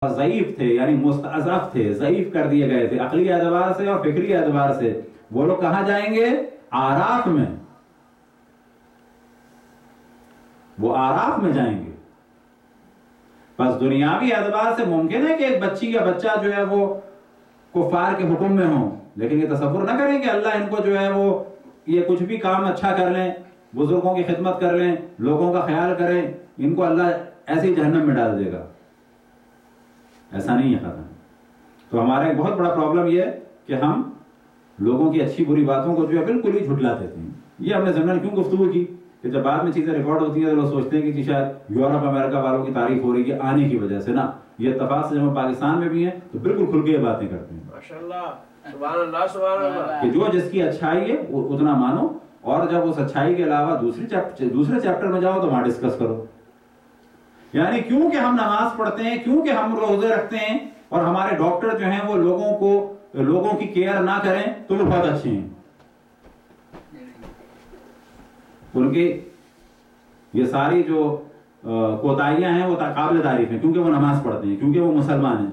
ضعیف تھے، یعنی مستضعف تھے، ضعیف کر دیے گئے تھے عقلی اعتبار سے اور فکری اعتبار سے، وہ لوگ کہاں جائیں گے؟ اعراف میں، وہ اعراف میں جائیں گے۔ بس دنیاوی اعتبار سے ممکن ہے کہ ایک بچی یا بچہ جو ہے وہ کفار کے حکم میں ہوں، لیکن یہ تصور نہ کریں کہ اللہ ان کو جو ہے وہ یہ کچھ بھی کام اچھا کر لیں، بزرگوں کی خدمت کر لیں، لوگوں کا خیال کریں، ان کو اللہ ایسی جہنم میں ڈال دے گا۔ ایسا نہیں ہے ختم۔ تو ہمارا ایک بہت بڑا پرابلم یہ ہے کہ ہم لوگوں کی اچھی بری باتوں کو جو ہے بالکل ہی جھٹلا دیتے ہیں۔ یہ ہم نے ضمن کیوں گفتگو کی کہ جب بعد میں چیزیں ریکارڈ ہوتی ہیں تو لوگ سوچتے ہیں کہ شاید یورپ امریکہ والوں کی تعریف ہو رہی ہے آنے کی وجہ سے، نا، یہ اتفاق سے جب ہم پاکستان میں بھی ہیں تو بالکل کھل کے یہ باتیں کرتے ہیں۔ ماشاءاللہ، سبحان اللہ، سبحان اللہ، کہ جو جس کی اچھائی ہے اتنا مانو، اور جب اس اچھائی کے علاوہ دوسرے چیپٹر میں جاؤ تو وہاں ڈسکس کرو۔ یعنی کیوں کہ ہم نماز پڑھتے ہیں، کیوں کہ ہم روزے رکھتے ہیں، اور ہمارے ڈاکٹر جو ہیں وہ لوگوں کی کیئر نہ کریں تو وہ بہت اچھے ہیں، ان کی یہ ساری جو کوتاہیاں ہیں وہ قابل تعریف ہیں، کیونکہ وہ نماز پڑھتے ہیں، کیونکہ وہ مسلمان ہیں،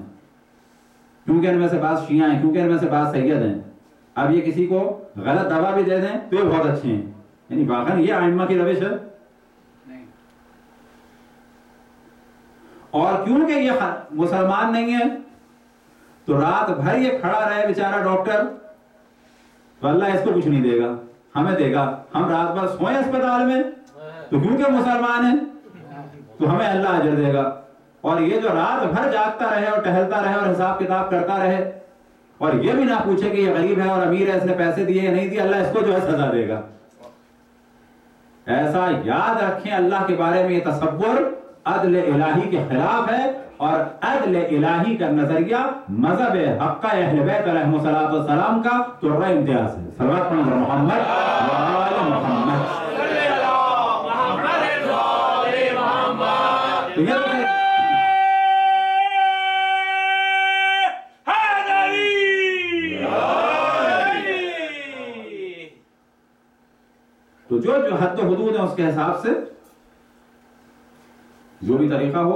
کیونکہ ان میں سے بعض شیعہ ہیں، کیونکہ ان میں سے بعض سید ہیں۔ اب یہ کسی کو غلط دوا بھی دے دیں تو یہ بہت اچھے ہیں، یعنی واقعی یہ ائمہ کی روش ہے۔ اور کیونکہ یہ مسلمان نہیں ہے تو رات بھر یہ کھڑا رہے بیچارہ ڈاکٹر، تو اللہ اس کو کچھ نہیں دے گا، ہمیں دے گا۔ ہم رات بھر سوئیں اسپتال میں تو کیونکہ مسلمان ہیں تو ہمیں اللہ اجر دے گا۔ اور یہ جو رات بھر جاگتا رہے اور ٹہلتا رہے اور حساب کتاب کرتا رہے اور یہ بھی نہ پوچھے کہ یہ غریب ہے اور امیر ہے، اس نے پیسے دیے یا نہیں دیے، اللہ اس کو جو ہے سزا دے گا۔ ایسا یاد رکھیں، اللہ کے بارے میں یہ تصور عدل الہی کے خلاف ہے، اور عدل الہی کا نظریہ مذہب حق اہل بیت علیہ الصلوۃ والسلام کا ترہ امتیاز ہے۔ صلوات پڑھیں محمد و آل محمد۔ تو جو حد و حدود ہے اس کے حساب سے جو بھی طریقہ ہو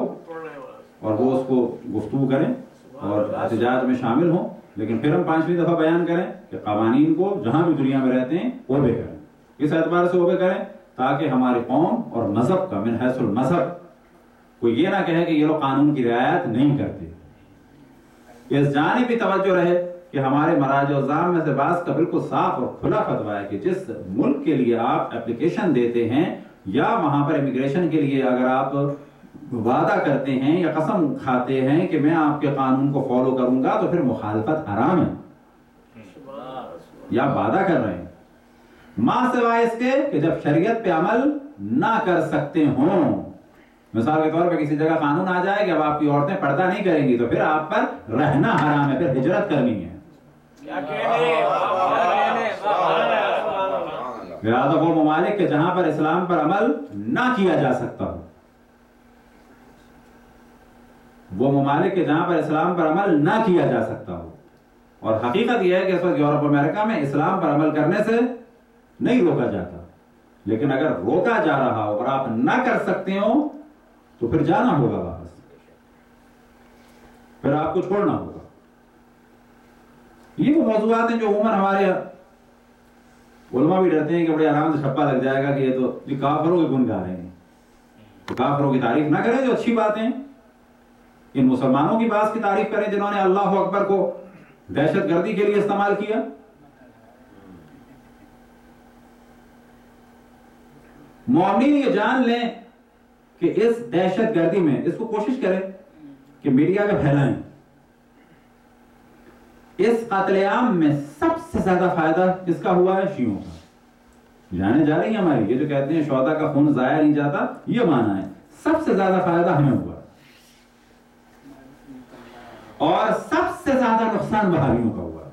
اور وہ اس کو گفتگو کریں اور احتجاج میں شامل ہوں، لیکن پھر ہم 5ویں دفعہ بیان کریں کہ قوانین کو جہاں بھی دنیا میں رہتے ہیں اوبے کریں، اس اعتبار سے اوبے کریں تاکہ ہماری قوم اور مذہب کا من حیث المذہب کوئی یہ نہ کہے کہ یہ لوگ قانون کی رعایت نہیں کرتے۔ اس جانب بھی توجہ رہے کہ ہمارے مراجع الزام میں سے بعض کا بالکل صاف اور کھلا فتویٰ ہے کہ جس ملک کے لیے آپ اپلیکیشن دیتے ہیں یا وہاں پر امیگریشن کے لیے اگر آپ وعدہ کرتے ہیں یا قسم کھاتے ہیں کہ میں آپ کے قانون کو فالو کروں گا تو پھر مخالفت حرام ہے، یا وعدہ کر رہے ہیں، ماں سوائے اس کے کہ جب شریعت پہ عمل نہ کر سکتے ہوں۔ مثال کے طور پہ کسی جگہ قانون آ جائے کہ اب آپ کی عورتیں پردہ نہیں کریں گی تو پھر آپ پر رہنا حرام ہے، پھر ہجرت کرنی ہے۔ لہٰذا وہ ممالک کے جہاں پر اسلام پر عمل نہ کیا جا سکتا ہو، وہ ممالک کے جہاں پر اسلام پر عمل نہ کیا جا سکتا ہو، اور حقیقت یہ ہے کہ اس وقت یورپ امریکہ میں اسلام پر عمل کرنے سے نہیں روکا جاتا، لیکن اگر روکا جا رہا ہو اور آپ نہ کر سکتے ہو تو پھر جانا ہوگا واپس، پھر آپ کو چھوڑنا ہوگا۔ یہ وہ موضوعات ہیں جو عموماً ہمارے علماء بھی ڈرتے ہیں کہ بڑے آرام سے چھپا لگ جائے گا کہ یہ تو کافروں کے گن گا رہے ہیں، تو کافروں کی تعریف نہ کریں جو اچھی باتیں، ان مسلمانوں کی بات کی تعریف کریں جنہوں نے اللہ اکبر کو دہشت گردی کے لیے استعمال کیا۔ مومنین یہ جان لیں کہ اس دہشت گردی میں اس کو کوشش کریں کہ میڈیا میں پھیلائیں، اس قتل عام میں سب سے زیادہ فائدہ کس کا ہوا ہے؟ شیعوں کا۔ جانے جا رہی ہیں ہماری، یہ جو کہتے ہیں شہداء کا خون ضائع نہیں جاتا، یہ مانا ہے سب سے زیادہ فائدہ ہمیں ہوا، اور سب سے زیادہ نقصان وہابیوں کا ہوا۔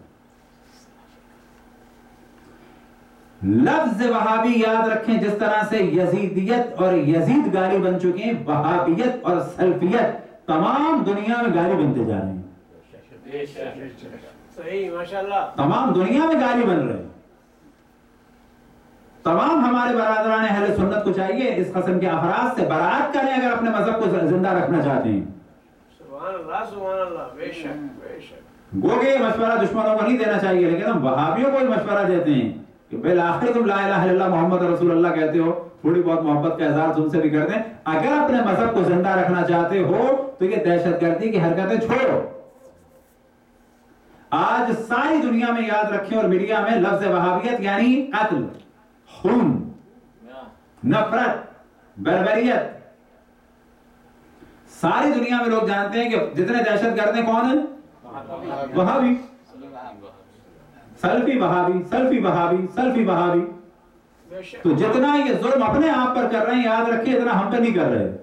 لفظ وہابی یاد رکھیں، جس طرح سے یزیدیت اور یزید گالی بن چکے ہیں، وہابیت اور سلفیت تمام دنیا میں گالی بنتے جا رہے ہیں، صحیح، ماشاءاللہ، تمام دنیا میں گالی بن رہے ہیں۔ تمام ہمارے برادران اہل سنت کو چاہیے اس قسم کے افراد سے برات کریں اگر اپنے مذہب کو زندہ رکھنا چاہتے ہیں۔ سبحان اللہ بے شک بے شک. گو کہ یہ مشورہ دشمنوں کو نہیں دینا چاہیے، لیکن ہم وہابیوں کو مشورہ دیتے ہیں کہ بالآخر تم لا الہ الا اللہ محمد رسول اللہ کہتے ہو، تھوڑی بہت محبت کا اظہار تم سے بھی کرتے ہیں. اگر اپنے مذہب کو زندہ رکھنا چاہتے ہو تو یہ دہشت گردی کی حرکتیں چھوڑو. آج ساری دنیا میں یاد رکھیں اور میڈیا میں لفظ وہابیت یعنی قتل، خون، نفرت، بربریت، ساری دنیا میں لوگ جانتے ہیں کہ جتنے دہشت گرد ہیں کون ہیں؟ وہابی، سلفی وہابی، سلفی وہابی، سلفی وہابی. تو جتنا یہ ظلم اپنے آپ پر کر رہے ہیں یاد رکھیں اتنا ہم پہ نہیں کر رہے،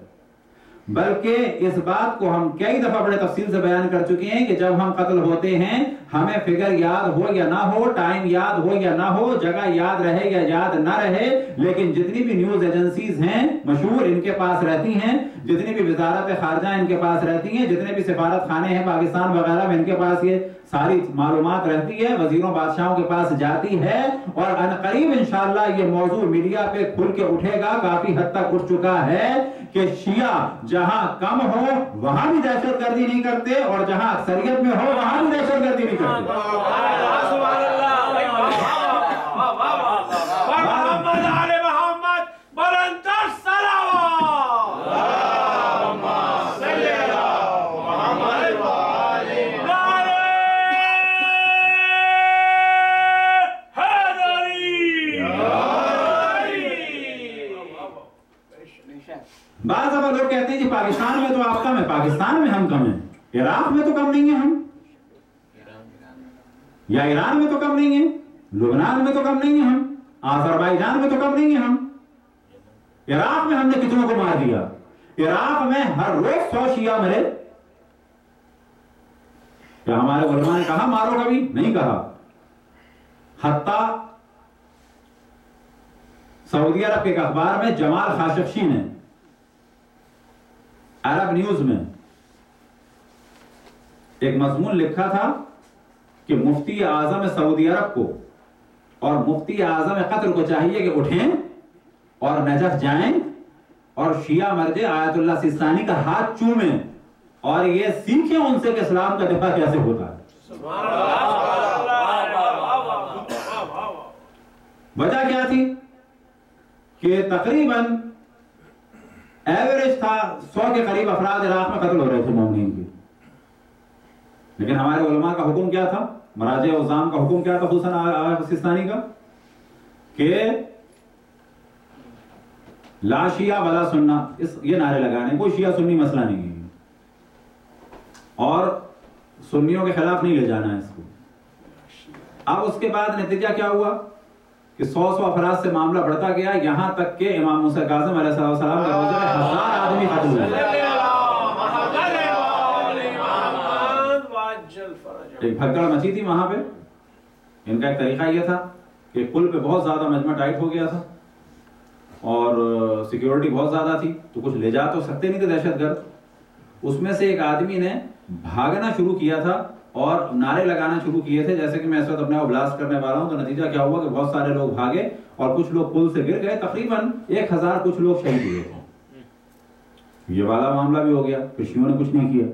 بلکہ اس بات کو ہم کئی دفعہ بڑے تفصیل سے بیان کر چکے ہیں کہ جب ہم قتل ہوتے ہیں ہمیں فگر یاد ہو یا نہ ہو، ٹائم یاد ہو یا نہ ہو، جگہ یاد رہے یا یاد نہ رہے، لیکن جتنی بھی نیوز ایجنسیز ہیں مشہور ان کے پاس رہتی ہیں، جتنی بھی وزارت خارجہ ان کے پاس رہتی ہیں، جتنے بھی سفارت خانے ہیں پاکستان وغیرہ میں ان کے پاس یہ ساری معلومات رہتی ہے، وزیروں بادشاہوں کے پاس جاتی ہے، اور عنقریب انشاءاللہ یہ موضوع میڈیا پہ کھل کے اٹھے گا، کافی حد تک اٹھ چکا ہے کہ شیعہ جہاں کم ہو وہاں بھی دہشت گردی نہیں کرتے اور جہاں اکثریت میں ہو وہاں بھی دہشت گردی نہیں کرتے. بعض دفعہ لوگ کہتے ہیں کہ پاکستان میں تو آپ کم ہے، پاکستان میں ہم کم ہیں، عراق میں تو کم نہیں ہیں ہم، یا ایران میں تو کم نہیں ہیں، لبنان میں تو کم نہیں ہیں ہم، آذربائیجان میں تو کم نہیں ہیں ہم. عراق میں ہم نے کتنوں کو مار دیا، عراق میں ہر روز 100 شیعہ مرے. کیا ہمارے علماء نے کہا مارو؟ کبھی نہیں کہا. حتیٰ سعودی عرب کے ایک اخبار میں جمال خاشقچی نے عرب نیوز میں ایک مضمون لکھا تھا کہ مفتی اعظم سعودی عرب کو اور مفتی اعظم قطر کو چاہیے کہ اٹھیں اور نجف جائیں اور شیعہ مرجع آیت اللہ سیستانی کا ہاتھ چومیں اور یہ سیکھیں ان سے کہ اسلام کا دفاع کیسے ہوتا ہے. وجہ کیا تھی کہ تقریباً ایوریج تھا 100 کے قریب افراد عراق میں قتل ہو رہے تھے مومنین کے. لیکن ہمارے علماء کا حکم کیا تھا، مراجع عظام کا حکم کیا تھا، خصوصاً آیت سیستانی کا، کہ لا شیعہ ولا سنہ، یہ نعرے لگانے، کوئی شیعہ سنی مسئلہ نہیں ہے اور سنیوں کے خلاف نہیں لے جانا ہے اس کو. اب اس کے بعد نتیجہ کیا ہوا کہ 100 افراد سے معاملہ بڑھتا گیا، یہاں تک کہ امام موسیٰ کاظم علیہ السلام کے روزے میں 1000 آدمی قتل ہوئے. ایک بھگدڑ مچی تھی وہاں پہ. ان کا ایک طریقہ یہ تھا کہ پل پہ بہت زیادہ مجمع ٹائٹ ہو گیا تھا اور سیکیورٹی بہت زیادہ تھی، تو کچھ لے جا تو سکتے نہیں تھے دہشت گرد. اس میں سے ایک آدمی نے بھاگنا شروع کیا تھا اور نعرے لگانا شروع کیے تھے جیسے کہ میں اس وقت اپنے کو بلاسٹ کرنے والا ہوں. تو نتیجہ کیا ہوا کہ بہت سارے لوگ بھاگے اور کچھ لوگ پل سے گر گئے، تقریباً 1000 کچھ لوگ شہید ہوئے تھے. یہ والا معاملہ بھی ہو گیا، شیعوں نے کچھ نہیں کیا.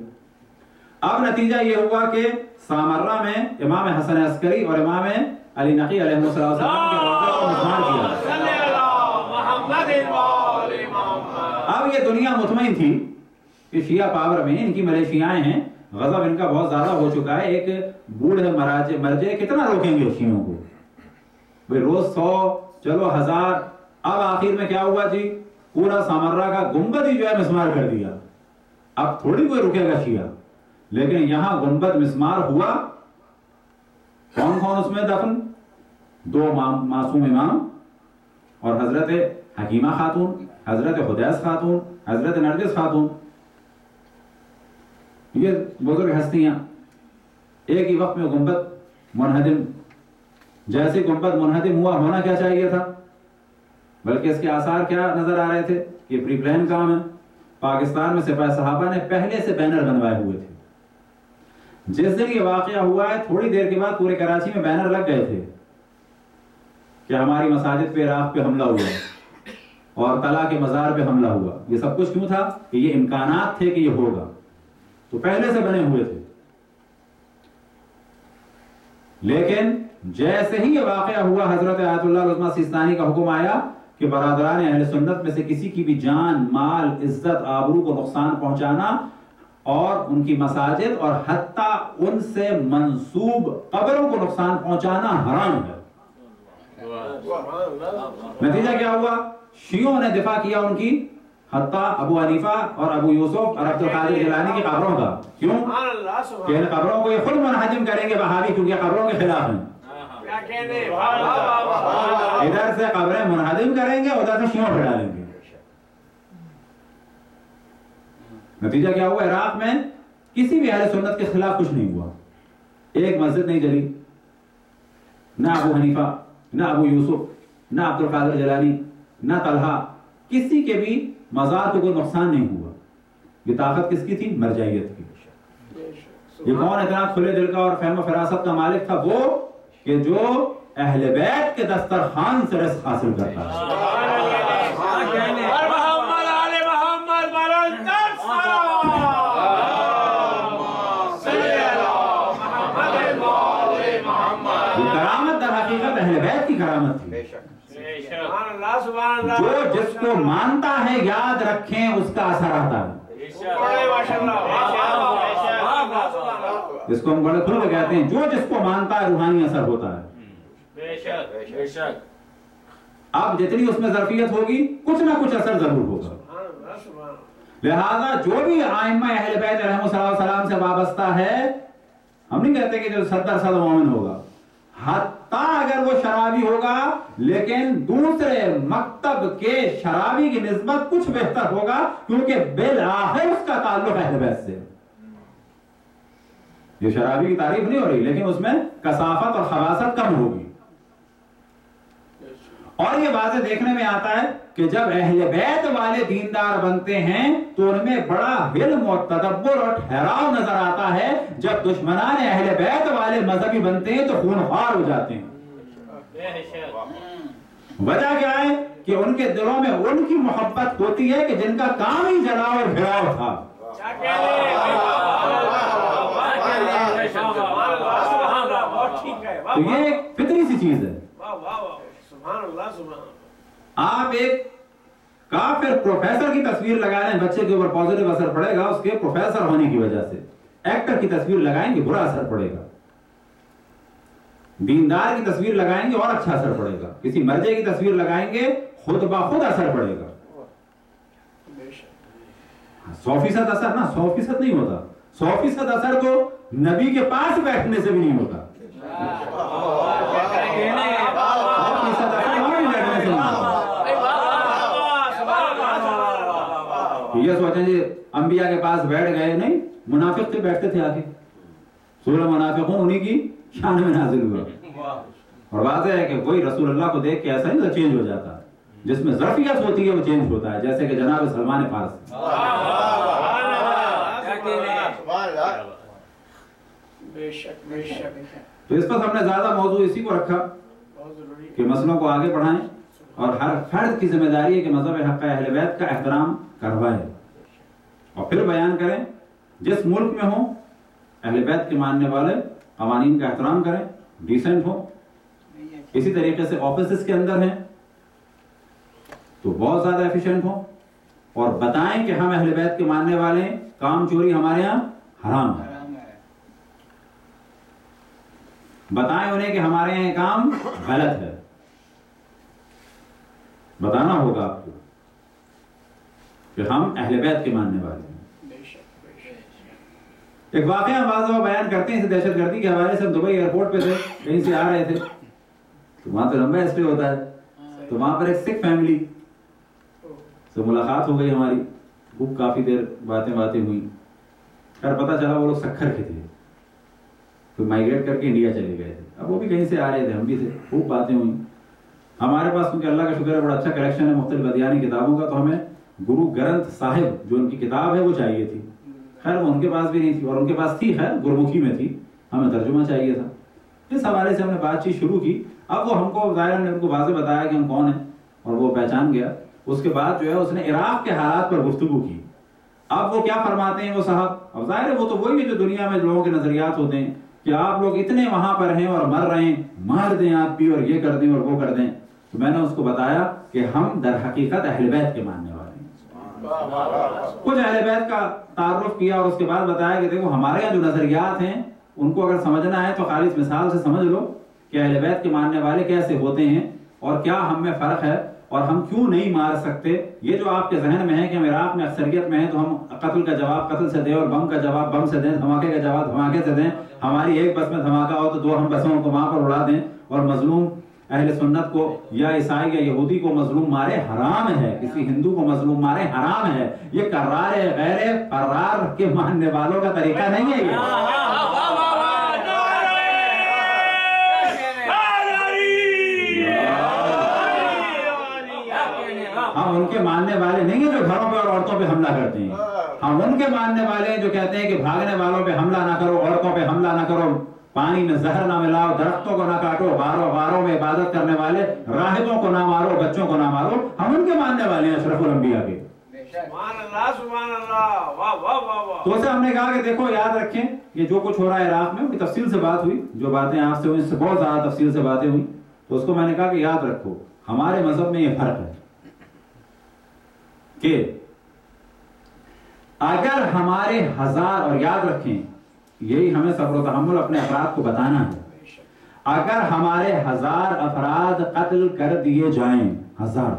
اب نتیجہ یہ ہوا کہ سامرہ میں امام حسن عسکری اور امام علی نقی علیہ السلام کے روزے کو مسمار کیا. اب یہ دنیا مطمئن تھی کہ شیعہ پاور میں ان کی ملیشیائیں ہیں، غضب ان کا بہت زیادہ ہو چکا ہے. ایک بوڑھے مرجع کتنا روکیں گے شیعوں کو؟ بھئی روز 100 چلو 1000. اب آخر میں کیا ہوا جی، پورا سامرہ کا گنبد ہی جو ہے مسمار کر دیا. اب تھوڑی کوئی رکے گا شیعہ، لیکن یہاں گنبد مسمار ہوا. کون کون اس میں دفن؟ 2 معصوم امام اور حضرت حکیمہ خاتون، حضرت حدیث خاتون، حضرت نرگس خاتون. یہ بزرگ ہستیاں ایک ہی وقت میں گنبد منہدم، جیسے گنبد منہدم ہوا ہونا کیا چاہیے تھا، بلکہ اس کے آثار کیا نظر آ رہے تھے کہ پری پلان کام ہے. پاکستان میں سپاہ صحابہ نے پہلے سے بینر بنوائے ہوئے تھے. جس دن یہ واقعہ ہوا ہے تھوڑی دیر کے بعد پورے کراچی میں بینر لگ گئے تھے کہ ہماری مساجد پہ عراق پہ حملہ ہوا اور طلا کے مزار پہ حملہ ہوا. یہ سب کچھ کیوں تھا کہ یہ امکانات تھے کہ یہ ہوگا. تو پہلے سے بنے ہوئے تھے، لیکن جیسے ہی یہ واقعہ ہوا حضرت آیت اللہ العظمیٰ سیستانی کا حکم آیا کہ برادران اہل سنت میں سے کسی کی بھی جان، مال، عزت، آبرو کو نقصان پہنچانا اور ان کی مساجد اور حتیٰ ان سے منسوب قبروں کو نقصان پہنچانا حرام ہے۔ نتیجہ کیا ہوا؟ شیعوں نے دفاع کیا ان کی، حتیٰ ابو حنیفہ اور ابو یوسف اور عبد القادر جیلانی کی قبروں کا۔ کیوں؟ کہ ان قبروں کو یہ خود منہدم کریں گے وہابی، کیونکہ قبروں کے خلاف ہیں۔ ادھر سے قبریں منہدم کریں گے، ادھر سے شیعوں پہ ڈالیں گے۔ نتیجہ کیا ہوا؟ عراق میں کسی بھی اہل سنت کے خلاف کچھ نہیں ہوا، ایک مسجد نہیں جلی، نہ ابو حنیفہ، نہ ابو یوسف، نہ عبد القادر جیلانی، نہ طلحہ، کسی کے بھی مزار کو کوئی نقصان نہیں ہوا۔ یہ طاقت کس کی تھی؟ مرجعیت کی۔ یہ کون اتنا کھلے دل کا اور فہم و فراست کا مالک تھا؟ وہ کہ جو اہل بیت کے دسترخوان سے رزق حاصل کرتا ہے۔ اہل بیت کی کرامت تھی۔ جو جس کو مانتا ہے یاد رکھیں اس کا اثر آتا ہے۔ جس کو ہم بڑے کھل کے کہتے ہیں جو جس کو مانتا ہے روحانی اثر ہوتا ہے۔ اب جتنی اس میں ظرفیت ہوگی کچھ نہ کچھ اثر ضرور ہوگا۔ لہذا جو بھی ائمہ اہل بیت علیہ السلام سے وابستہ ہے، ہم نہیں کہتے کہ جو صدر صد مومن ہوگا، حتیٰ اگر وہ شرابی ہوگا لیکن دوسرے مکتب کے شرابی کی نسبت کچھ بہتر ہوگا، کیونکہ بالآخر اس کا تعلق اہل بیت سے۔ یہ شرابی کی تعریف نہیں ہو رہی، لیکن اس میں کثافت اور خباثت کم ہوگی۔ اور یہ واضح دیکھنے میں آتا ہے کہ جب اہل بیت والے دیندار بنتے ہیں تو ان میں بڑا علم اور تدبر اور ٹھہراؤ نظر آتا ہے، جب دشمنان اہل بیت والے مذہبی بنتے ہیں تو خونخوار ہو جاتے ہیں۔ وجہ کیا ہے؟ کہ ان کے دلوں میں ان کی محبت ہوتی ہے کہ جن کا کام ہی جلاؤ اور بھڑاؤ تھا۔ تو یہ ایک فطری سی چیز ہے۔ آپ ایک کافر پروفیسر کی تصویر لگا لیں، بچے کے اوپر پازیٹیو اثر پڑے گا اس کے پروفیسر ہونے کی وجہ سے۔ ایکٹر کی تصویر لگائیں گے برا اثر پڑے گا، دیندار کی تصویر لگائیں گے اور اچھا اثر پڑے گا، کسی مرجع کی تصویر لگائیں گے خود بخود اثر پڑے گا۔ 100% اثر نا 100% نہیں ہوتا، 100% اثر تو نبی کے پاس بیٹھنے سے بھی نہیں ہوتا۔ یہ سوچیں جی انبیاء کے پاس بیٹھ گئے، نہیں، منافق سے بیٹھتے تھے آگے۔ سورہ منافقون انہی کی شان میں نازل ہوا، اور واضح ہے کہ کوئی رسول اللہ کو دیکھ کے ایسا نہیں چینج ہو جاتا، جس میں ظرفیت ہوتی ہے وہ چینج ہوتا ہے، جیسے کہ جناب سلمان فارسی۔ تو اس پر ہم نے زیادہ موضوع اسی کو رکھا کہ مسئلوں کو آگے بڑھائیں، اور ہر فرد کی ذمہ داری ہے کہ مذہب حق اہل بیت کا احترام کروائے، اور پھر بیان کریں جس ملک میں ہوں اہل بیت کے ماننے والے قوانین کا احترام کریں، ڈیسنٹ ہوں۔ اسی طریقے سے آفیسز کے اندر ہیں تو بہت زیادہ ایفیشنٹ ہوں، اور بتائیں کہ ہم اہل بیت کے ماننے والے ہیں، کام چوری ہمارے ہاں حرام ہے، بتائیں انہیں کہ ہمارے یہاں کام غلط ہے، بتانا ہوگا آپ کو کہ ہم اہل بیت کے ماننے والے ہیں۔ ایک واقعہ ہم بعض دفعہ بیان کرتے ہیں اس دہشت گردی کے حوالے سے۔ ہم دبئی ایئرپورٹ پہ تھے، کہیں سے آ رہے تھے، تو وہاں پہ لمبا اسٹے ہوتا ہے، تو وہاں پر ایک سکھ فیملی سے ملاقات ہو گئی ہماری، خوب کافی دیر باتیں ہوئی، پھر پتہ چلا وہ لوگ سکھر کے تھے، تو مائگریٹ کر کے انڈیا چلے گئے تھے۔ اب وہ بھی کہیں سے آ رہے تھے، ہم بھی تھے، خوب باتیں ہوئی۔ ہمارے پاس کیونکہ اللہ کا شکر ہے بڑا اچھا کلیکشن ہے مختلف ادیانی کتابوں کا، تو ہمیں گرو گرنتھ صاحب جو ان کی کتاب ہے وہ چاہیے تھی۔ خیر وہ ان کے پاس بھی نہیں تھی، اور ان کے پاس تھی، خیر گرمکھی میں تھی، ہمیں ترجمہ چاہیے تھا۔ اس حوالے سے ہم نے بات چیت شروع کی۔ اب وہ ہم کو ظاہر نے ان کو واضح بتایا کہ ہم کون ہیں، اور وہ پہچان گیا۔ اس کے بعد جو ہے اس نے عراق کے حالات پر گفتگو کی۔ اب وہ کیا فرماتے ہیں وہ صاحب؟ اب ظاہر ہے وہ تو وہی ہے جو دنیا میں لوگوں کے نظریات ہوتے ہیں کہ آپ لوگ اتنے وہاں پر ہیں اور مر رہے ہیں، مار دیں آپ بھی اور یہ کر دیں اور وہ کر دیں. تو میں نے اس کو بتایا کہ ہم در حقیقت اہل بیت کے ماننے والے ہیں. کچھ اہل بیت کا تعارف کیا اور اس کے بعد بتایا کہ دیکھو ہمارے یہاں جو نظریات ہیں ان کو اگر سمجھنا ہے تو خالص مثال سے سمجھ لو کہ اہل بیت کے ماننے والے کیسے ہوتے ہیں اور کیا ہم میں فرق ہے اور ہم کیوں نہیں مار سکتے. یہ جو آپ کے ذہن میں ہے کہ ہم عراق میں اکثریت میں ہیں تو ہم قتل کا جواب قتل سے دیں اور بم کا جواب بم سے دیں، دھماکے کا جواب دھماکے سے دیں، ہماری ایک بس میں دھماکہ ہو تو 2 ہم بسوں کو وہاں پر اڑا دیں اور مظلوم اہل سنت کو یا عیسائی یا یہودی کو مظلوم مارے حرام ہے، کسی ہندو کو مظلوم مارے حرام ہے. یہ کرار غیر فرار کے ماننے والوں کا طریقہ نہیں ہے. یہ ہم ان کے ماننے والے نہیں ہیں جو گھروں پہ اور عورتوں پہ حملہ کرتے ہیں. ہم ان کے ماننے والے ہیں جو کہتے ہیں کہ بھاگنے والوں پہ حملہ نہ کرو، عورتوں پہ حملہ نہ کرو، پانی میں زہر نہ ملاؤ، درختوں کو نہ کاٹو، غاروں میں عبادت کرنے والے راہبوں کو نہ مارو، بچوں کو نہ مارو. ہم ان کے ماننے والے ہیں اشرف الانبیاء کے. سبحان اللہ سبحان اللہ، واہ واہ واہ واہ. تو اسے ہم نے کہا کہ دیکھو یاد رکھیں یہ جو کچھ ہو رہا ہے عراق میں، تفصیل سے بات ہوئی، جو باتیں آپ سے ہوئی اس سے بہت زیادہ تفصیل سے باتیں ہوئی. تو اس کو میں نے کہا کہ یاد رکھو ہمارے مذہب میں یہ فرق ہے کہ اگر ہمارے 1000 اور یاد رکھیں یہی ہمیں صبر و تحمل اپنے افراد کو بتانا ہے، اگر ہمارے 1000 افراد قتل کر دیے جائیں 1000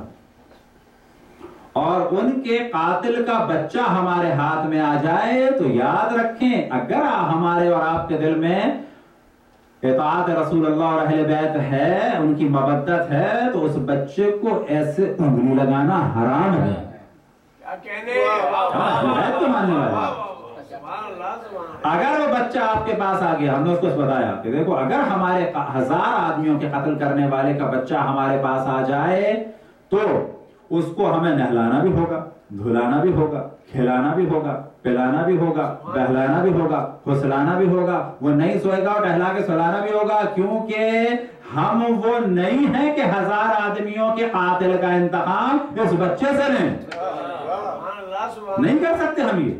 اور ان کے قاتل کا بچہ ہمارے ہاتھ میں آ جائے تو یاد رکھیں اگر ہمارے اور آپ کے دل میں اطاعت رسول اللہ اور اہل بیت ہے، ان کی مودت ہے، تو اس بچے کو ایسے انگلی لگانا حرام ہے. اگر وہ بچہ آپ کے پاس آ گیا، ہم نے اس کو بتایا کہ دیکھو اگر ہمارے 1000 آدمیوں کے قتل کرنے والے کا بچہ ہمارے پاس آ جائے تو اس کو ہمیں نہلانا بھی ہوگا، دھلانا بھی ہوگا، کھلانا بھی ہوگا، پلانا بھی ہوگا، بہلانا بھی ہوگا، پھسلانا بھی ہوگا. وہ نہیں سوئے گا اور ٹہلا کے سلانا بھی ہوگا، کیونکہ ہم وہ نہیں ہیں کہ 1000 آدمیوں کے قاتل کا انتقام اس بچے سے لیں. نہیں کر سکتے ہم. یہ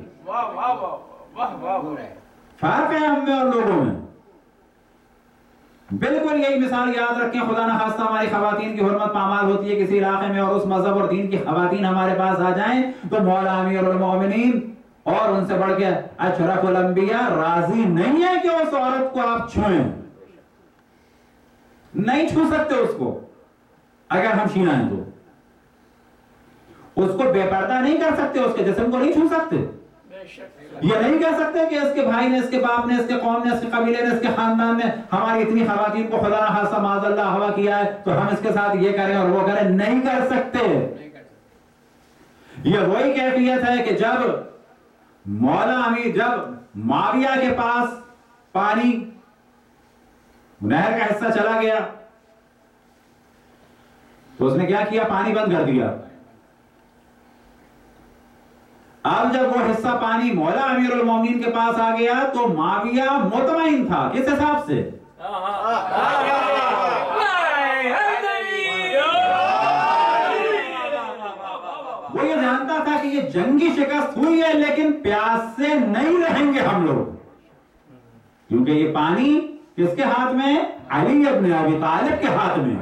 فرق ہے ہم میں اور لوگوں میں. بالکل یہی مثال یاد رکھیں، خدا نہ خواستہ ہماری خواتین کی حرمت پامال ہوتی ہے کسی علاقے میں اور اس مذہب اور دین کی خواتین ہمارے پاس آ جائیں تو مولا امیر المومنین اور ان سے بڑھ کے اشرف الانبیاء راضی نہیں ہے کہ اس عورت کو آپ چھوئیں. نہیں چھو سکتے اس کو. اگر ہم شیعہ ہیں تو اس کو بے پردہ نہیں کر سکتے، اس کے جسم کو نہیں چھو سکتے. یہ نہیں کہہ سکتے کہ اس کے بھائی نے، اس کے باپ نے، اس کے قوم نے، اس کے قبیلے نے، اس کے خاندان نے ہماری اتنی خواتین کو خدا نہ خواستہ معاذ اللہ ہوا کیا ہے تو ہم اس کے ساتھ یہ کریں اور وہ کریں. نہیں کر سکتے. یہ وہی کیفیت ہے کہ جب مولا امیر، جب معاویہ کے پاس پانی نہر کا حصہ چلا گیا تو اس نے کیا کیا؟ پانی بند کر دیا. اب جب وہ حصہ پانی مولا امیر المومنین کے پاس آ گیا تو معاویہ مطمئن تھا. کس حساب سے؟ وہ یہ جانتا تھا کہ یہ جنگی شکست ہوئی ہے لیکن پیاس سے نہیں رہیں گے ہم لوگ، کیونکہ یہ پانی کس کے ہاتھ میں؟ علی ابن ابی طالب کے ہاتھ میں.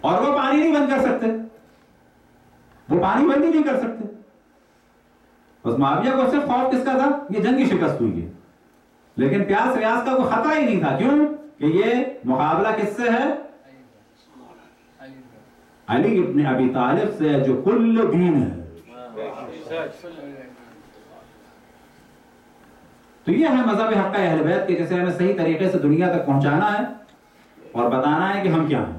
اور وہ پانی نہیں بند کر سکتے، وہ پانی بند ہی نہیں کر سکتے. بس معاویہ کو صرف خوف کس کا تھا؟ یہ جنگی شکست ہوئی ہے، لیکن پیاس ویاس کا کوئی خطرہ ہی نہیں تھا. کیوں کہ یہ مقابلہ کس سے ہے؟ علی ابن ابی طالب سے جو کل دین ہے. تو یہ ہے مذہب حق اہل بیت کے، جسے ہمیں صحیح طریقے سے دنیا تک پہنچانا ہے اور بتانا ہے کہ ہم کیا ہیں.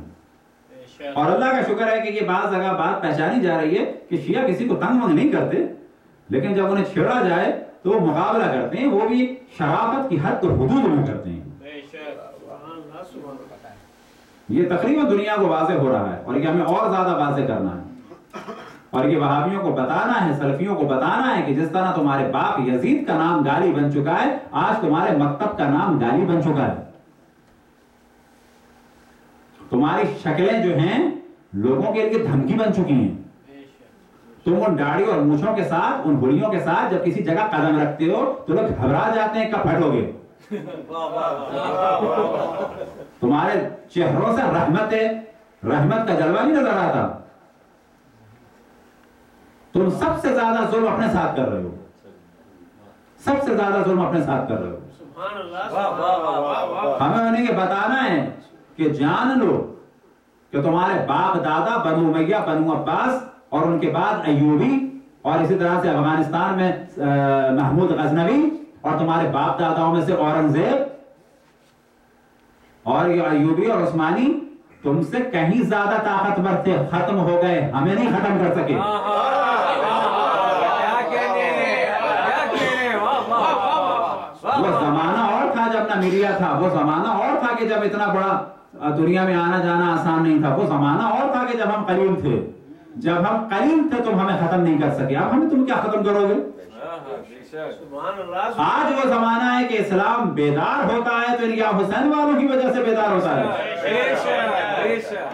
اور اللہ کا شکر ہے کہ یہ بعض جگہ بات پہچانی جا رہی ہے کہ شیعہ کسی کو تنگ ونگ نہیں کرتے، لیکن جب انہیں چھیڑا جائے تو وہ مقابلہ کرتے ہیں، وہ بھی شرافت کی حد تو حدود میں کرتے ہیں. یہ تقریباً دنیا کو واضح ہو رہا ہے اور یہ ہمیں اور زیادہ واضح کرنا ہے اور یہ وہابیوں کو بتانا ہے، سلفیوں کو بتانا ہے کہ جس طرح تمہارے باپ یزید کا نام گالی بن چکا ہے، آج تمہارے مکتب کا نام گالی بن چکا ہے. تمہاری شکلیں جو ہیں لوگوں کے لیے دھمکی بن چکی ہیں. تم ان داڑھی اور مونچھوں کے ساتھ، ان ہلیوں کے ساتھ جب کسی جگہ قدم رکھتے ہو تو لوگ گھبرا جاتے ہیں کب پھٹو گے. تمہارے چہروں سے رحمت کا جلوہ نہیں نظر آتا. تم سب سے زیادہ ظلم اپنے ساتھ کر رہے ہو، سب سے زیادہ ظلم اپنے ساتھ کر رہے ہو. ہمیں انہیں یہ بتانا ہے کہ جان لو کہ تمہارے باپ دادا بنو امیہ، بنو عباس اور ان کے بعد ایوبی، اور اسی طرح سے افغانستان میں محمود غزنوی، اور تمہارے باپ داداؤں میں سے اورنگزیب اور یہ ایوبی اور عثمانی تم سے کہیں زیادہ طاقتور تھے، ختم ہو گئے، ہمیں نہیں ختم کر سکے. وہ زمانہ اور تھا جب نہ میڈیا تھا، وہ زمانہ اور تھا کہ جب اتنا بڑا دنیا میں آنا جانا آسان نہیں تھا، وہ زمانہ اور تھا کہ جب ہم قلیل تھے. جب ہم قلیل تھے تم ہمیں ختم نہیں کر سکے، اب تم کیا ختم کرو گے؟ آج وہ زمانہ ہے کہ اسلام بیدار ہوتا ہے تو یا حسین والوں کی وجہ سے بیدار ہوتا ہے.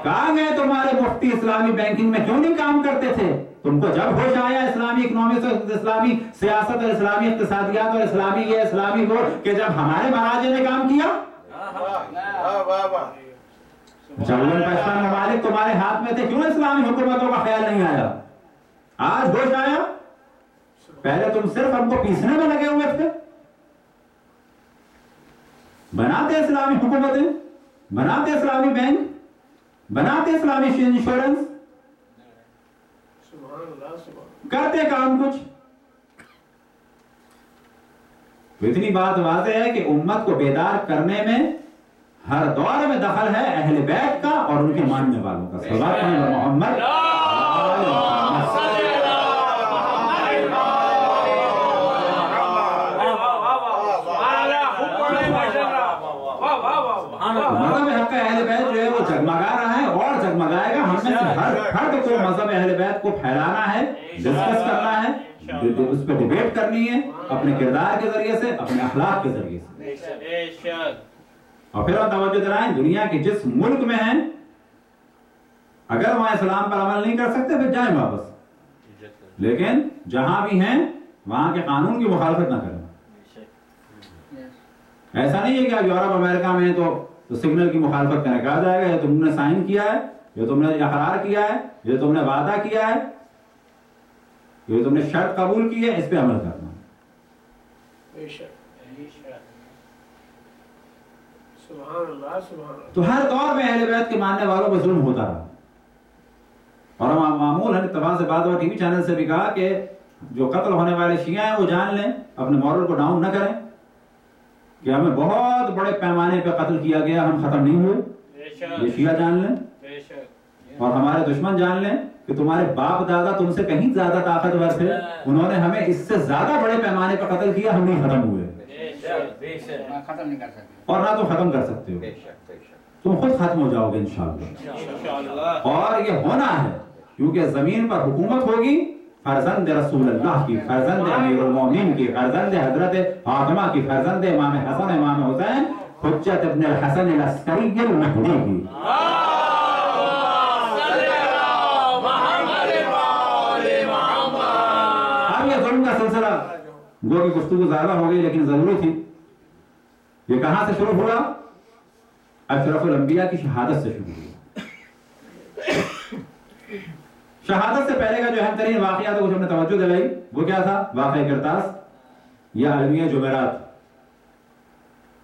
کہاں گئے تمہارے مفتی اسلامی بینکنگ میں کیوں نہیں کام کرتے تھے؟ تم کو جب ہوش آیا اسلامی اکنامکس اور اسلامی سیاست اور اسلامی اقتصادیات اور اسلامی یہ اسلامی وہ کہ جب ہمارے مہاراجے نے کام کیا. جب 55 ممالک تمہارے ہاتھ میں تھے کیوں اسلامی حکومتوں کا خیال نہیں آیا؟ آج ہوش آیا؟ پہلے تم صرف ہم کو پیسنے میں لگے ہوئے تھے. بناتے اسلامی حکومتیں، بناتے اسلامی بینک، بناتے اسلامی انشورنس، کرتے کام کچھ. اتنی بات واضح ہے کہ امت کو بیدار کرنے میں ہر دور میں دخل ہے اہل بیت کا اور ان کے ماننے والوں کا. صلوات محمد. مذہب حق اہل بیت جو ہے وہ جگمگا رہا ہے اور جگمگائے گا. ہم میں سے ہر فرد کو مذہب اہل بیت کو پھیلانا ہے، ڈسکس کرنا ہے، اس پہ ڈیبیٹ کرنی ہے اپنے کردار کے ذریعے سے، اپنے اخلاق کے ذریعے سے. اور پھر ہم توجہ دلائیں دنیا کے جس ملک میں ہیں اگر وہاں اسلام پر عمل نہیں کر سکتے پھر جائیں واپس، لیکن جہاں بھی ہیں وہاں کے قانون کی مخالفت نہ کریں. ایسا نہیں ہے کہ آپ یورپ امریکہ میں تو سگنل کی مخالفت کرنے کہا جائے گا یہ تم نے سائن کیا ہے، یہ تم نے اقرار کیا ہے، یہ تم نے وعدہ کیا ہے، یہ تم نے شرط قبول کی ہے، اس پہ عمل کرنا. تو ہر دور میں اہل بیت کے ماننے والوں پہ ظلم ہوتا رہا. اور ہم معمول ہیں اتفاق سے بات اور ٹی وی چینل سے بھی کہا کہ جو قتل ہونے والے شیعہ ہیں وہ جان لیں، اپنے مورل کو ڈاؤن نہ کریں کہ ہمیں بہت بڑے پیمانے پہ قتل کیا گیا، ہم ختم نہیں ہوئے. یہ شیعہ جان لیں اور ہمارے دشمن جان لیں کہ تمہارے باپ دادا تم سے کہیں زیادہ طاقتور تھے، انہوں نے ہمیں اس سے زیادہ بڑے پیمانے پہ قتل کیا، ہم نہیں ختم ہوئے اور نہ تم ختم کر سکتے ہو. تم خود ختم ہو جاؤ گے انشاءاللہ. اور یہ ہونا ہے کیونکہ زمین پر حکومت ہوگی فرزند رسول اللہ کی، فرزند امیر المومنین کی، فرزند حضرت فاطمہ کی، فرزند امام حسن امام حسین حجت ابن الحسن العسکری المہدی کی. اب یہ ظلم کا سلسلہ گو کی گفتگو زیادہ ہو گئی لیکن ضروری تھی. یہ کہاں سے شروع ہوا؟ اشرف الانبیاء کی شہادت سے شروع ہوا. شہادت سے پہلے کا جو اہم ترین واقعہ تھا کچھ ہم نے توجہ دلائی، وہ کیا تھا؟ واقعہ کرتاس یا المیہ جمعرات.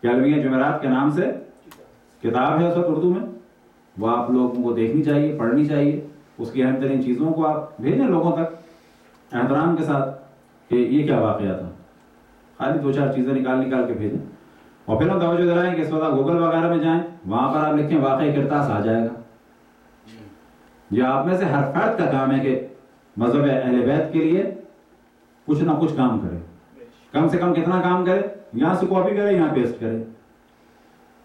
یا المیہ جمعرات کے نام سے کتاب ہے اس وقت اردو میں، وہ آپ لوگوں کو دیکھنی چاہیے، پڑھنی چاہیے. اس کی اہم ترین چیزوں کو آپ بھیجیں لوگوں تک احترام کے ساتھ کہ یہ کیا واقعہ تھا. خالی 2-4 چیزیں نکال کے بھیجیں. اور پھر ہم توجہ دلائیں کہ اس وقت گوگل وغیرہ میں جائیں، وہاں پر آپ لکھیں واقعہ کرتاس آ جائے گا. یہ آپ میں سے ہر فرد کا کام ہے کہ مذہب اہل بیت کے لیے کچھ نہ کچھ کام کرے. کم سے کم کتنا کام کرے؟ یہاں سے کاپی کرے، یہاں پیسٹ کرے،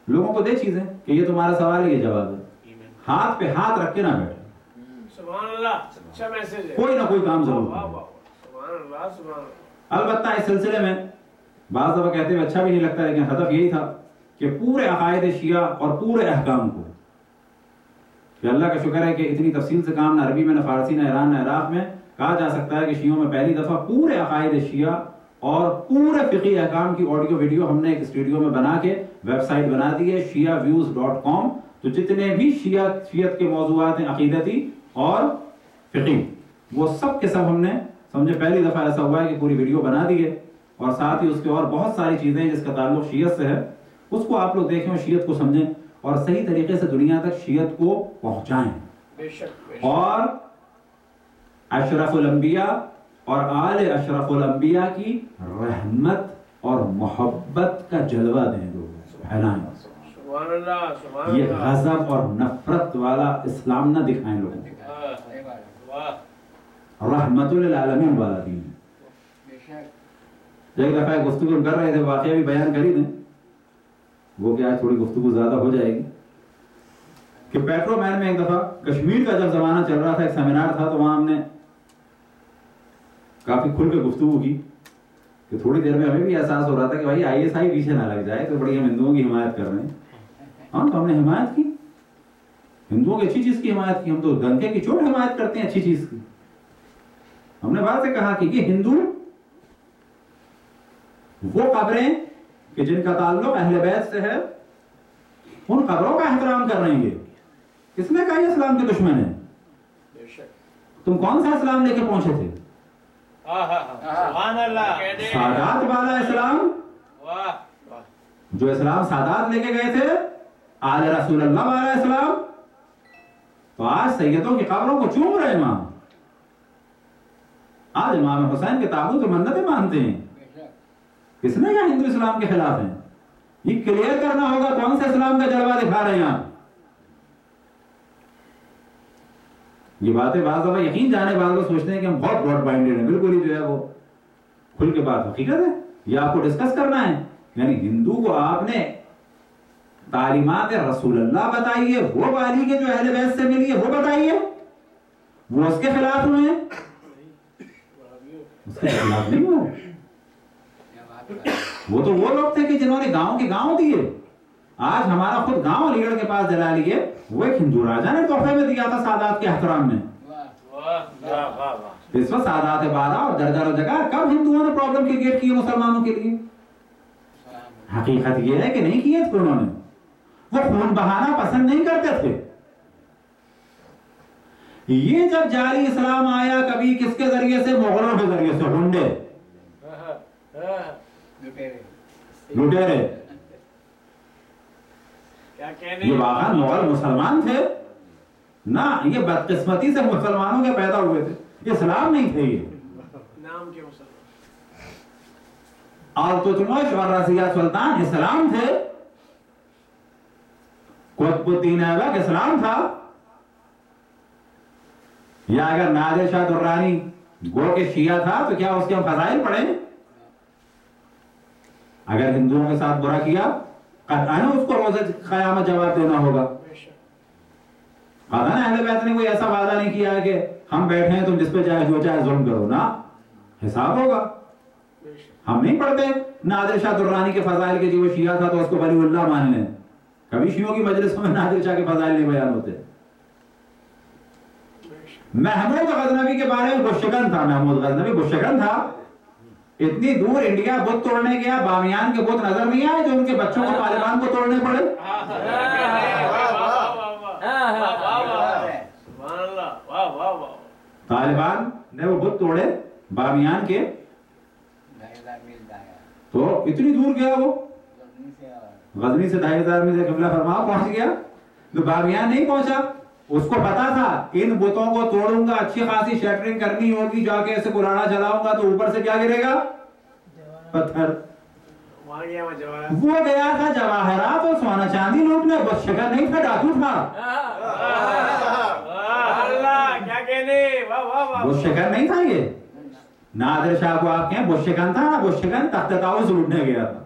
لوگوں کو دے چیزیں کہ یہ تمہارا سوال ہے، یہ جواب ہے. ہاتھ پہ ہاتھ رکھ کے نہ بیٹھے. کوئی نہ کوئی کام ضرور کرے. البتہ اس سلسلے میں بعض دفعہ کہتے ہوئے اچھا بھی نہیں لگتا، لیکن ہدف یہی تھا کہ پورے عقائد شیعہ اور پورے احکام کو، کہ اللہ کا شکر ہے کہ اتنی تفصیل سے کام نہ عربی میں، نہ فارسی، نہ ایران، نہ عراق میں کہا جا سکتا ہے کہ شیعوں میں پہلی دفعہ پورے عقائد شیعہ اور پورے فقہی احکام کی آڈیو ویڈیو ہم نے ایک اسٹوڈیو میں بنا کے ویب سائٹ بنا دی ہے shiaviews.com. تو جتنے بھی شیعت کے موضوعات ہیں عقیدتی اور فقہی وہ سب کے سب ہم نے سمجھے پہلی دفعہ ایسا ہوا ہے کہ پوری ویڈیو بنا دی ہے، اور ساتھ ہی اس کے اور بہت ساری چیزیں جس کا تعلق شیعت سے ہے اس کو آپ لوگ دیکھیں اور شیعت کو سمجھیں اور صحیح طریقے سے دنیا تک شیعت کو پہنچائیں. اور اشرف الانبیاء اور آل اشرف الانبیاء کی رحمت اور محبت کا جلوہ دیں لوگ پھیلائیں. یہ غضب اور نفرت والا اسلام نہ دکھائیں لوگوں کو، رحمت للعالمین والا دین. ایک دفعہ گفتگو کر رہے تھے، واقعہ بھی بیان کر ہی دیں، وہ کہ آج تھوڑی گفتگو زیادہ ہو جائے گی، کہ پیٹرو مین میں ایک دفعہ کشمیر کا جب زمانہ چل رہا تھا، ایک سیمینار تھا، تو وہاں ہم نے کافی کھل کے گفتگو کی کہ تھوڑی دیر میں ہمیں بھی احساس ہو رہا تھا کہ بھائی ISI پیچھے نہ لگ جائے، تو بڑی ہم ہندوؤں کی حمایت کر رہے ہیں. ہاں تو ہم نے حمایت کی، ہندوؤں کی اچھی چیز کی حمایت کی، ہم تو ڈنکے کی چوٹ حمایت کرتے ہیں اچھی چیز کی. ہم نے بات سے کہا کہ یہ ہندو وہ قبریں کہ جن کا تعلق اہل بیت سے ہے ان قبروں کا احترام کر رہے ہیں. یہ کس نے کہا یہ اسلام کے دشمن ہیں؟ تم کون سا اسلام لے کے پہنچے تھے؟ سادات والا اسلام، جو اسلام سادات لے کے گئے تھے، آل رسول اللہ والا اسلام. تو آج سیدوں کی قبروں کو چوم رہے ہیں. آج امام حسین کے تابوت کی منتیں مانتے ہیں. کس نے کہا ہندو اسلام کے خلاف ہیں؟ یہ کلیئر کرنا ہوگا کون سے اسلام کا جلوہ دکھا رہے ہیں آپ. یہ باتیں بعض دفعہ یقین جانے بعض لوگ سوچتے ہیں کہ ہم بہت براڈ مائنڈیڈ ہیں، بالکل ہی جو ہے وہ کھل کے بات حقیقت ہے. یہ آپ کو ڈسکس کرنا ہے. یعنی ہندو کو آپ نے تعلیمات رسول اللہ بتائیے، وہ والی کے جو اہل بیت سے ملی ہے وہ بتائیے، وہ اس کے خلاف ہوئے ہیں؟ اس کے خلاف نہیں ہوئے. وہ تو وہ لوگ تھے کہ جنہوں نے گاؤں کے گاؤں دیے. آج ہمارا خود گاؤں علی گڑھ کے پاس جلا لیے، وہ ایک ہندو راجا نے تحفے میں دیا تھا سادات کے احترام میں. اس وقت سادات بارہ اور درجہ جگہ کب ہندوؤں نے پرابلم کریٹ کی مسلمانوں کے لیے؟ حقیقت یہ ہے کہ نہیں کیے تھے انہوں نے. وہ خون بہانا پسند نہیں کرتے تھے. یہ جب جعلی اسلام آیا کبھی کس کے ذریعے سے؟ مغلوں کے ذریعے سے. ہنڈے لٹیرے. یہ واقعا مغل مسلمان تھے نہ، یہ بدقسمتی سے مسلمانوں کے پیدا ہوئے تھے، اسلام نہیں تھے یہ نام کے مسلمان. اور تتمش اور رضیہ سلطان اسلام تھے. قطب الدین ایبک اسلام تھا. یا اگر نادر شاہ درانی گو کے شیعہ تھا تو کیا اس کے ہم فضائل پڑھیں؟ اگر ہندوؤں کے ساتھ برا کیا قطعاً اس کو روز قیامت جواب دینا ہوگا. قطعاً اہل بیت نے کوئی ایسا وعدہ نہیں کیا ہے کہ ہم بیٹھے ہیں تم جس پہ چاہے جو چاہے ظلم کرو. نا، حساب ہوگا. ہم نہیں پڑھتے نادر شاہ درانی کے فضائل کے، جو وہ شیعہ تھا تو اس کو ولی اللہ مان لیں. کبھی شیعوں کی مجلسوں میں نادر شاہ کے فضائل نہیں بیان ہوتے. محمود غزنوی کے بارے میں گشکن تھا. محمود غزنوی گشکن تھا. اتنی دور انڈیا بت توڑنے گیا، بامیان کے بت نظر نہیں آئے جو ان کے بچوں کو طالبان کو توڑنے پڑے. طالبان نے وہ بت توڑے بامیان کے، تو اتنی دور گیا وہ، غزنی سے 2500 میل قبلہ فرما پہنچ گیا. تو بامیان نہیں پہنچا. اس کو پتا تھا ان بتوں کو توڑوں گا، اچھی خاصی شیٹرنگ کرنی ہوگی، جا کے ایسے کلاڑا چلاؤں گا تو اوپر سے کیا گرے گا؟ پتھر. وہ گیا تھا جواہرات اور سونا چاندی لوٹنے. بس شکر نہیں تھا، ڈاکو تھا. بس شکر نہیں تھا. یہ نادر شاہ کو آپ کہیں بس شکن تھا نا، بس شکن تخت طاؤس لوٹنے گیا تھا.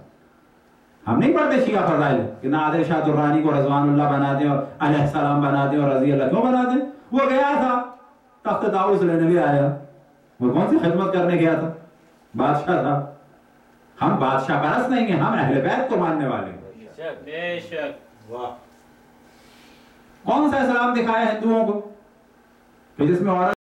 ہم نہیں پڑھتے شیعہ فضائل کہ نادر شاہ درانی کو رضوان اللہ بنا دیں اور علیہ السلام بنا دیں اور رضی اللہ کیوں بنا دیں؟ وہ گیا تھا تخت طاؤس لینے بھی آیا. وہ کون سی خدمت کرنے گیا تھا؟ بادشاہ تھا. ہم بادشاہ پرست نہیں ہیں، ہم اہل بیت کو ماننے والے ہیں. بے شک. کون سا اسلام دکھایا ہندوؤں کو کہ جس میں عورت